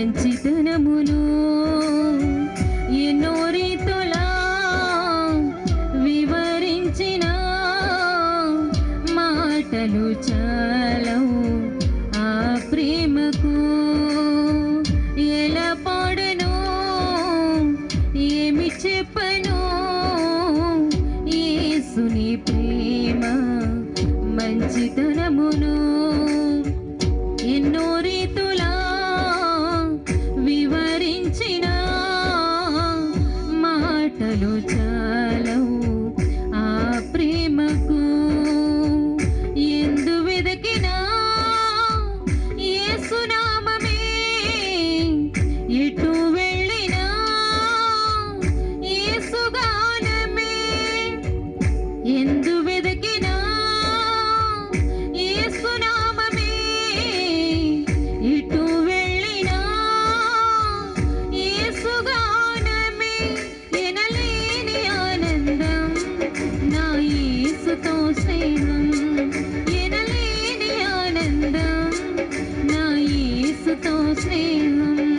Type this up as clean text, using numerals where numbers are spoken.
మంచితనమును ఎన్నో రీతులా వివరించిన మాటలు చాలవు ఆ ప్రేమకు. ఎలా పాడను, ఏమి చెప్పను, యేసుని ప్రేమ మంచితనమును ఎన్నో రీతులా వివరించిన మాటలు చాలవు ఆ ప్రేమకు. ఎందు వెదకినా యేసు నామమే, ఎటు వెళ్ళినా యేసు గానమే. ఎందు వెదకినా యేసు నామమే, ఎటు వెళ్ళినా యేసు గానమే. ఎనలేని ఆనందం నా యేసుతో స్నేహం, ఎనలేని ఆనందం నా యేసుతో స్నేహం.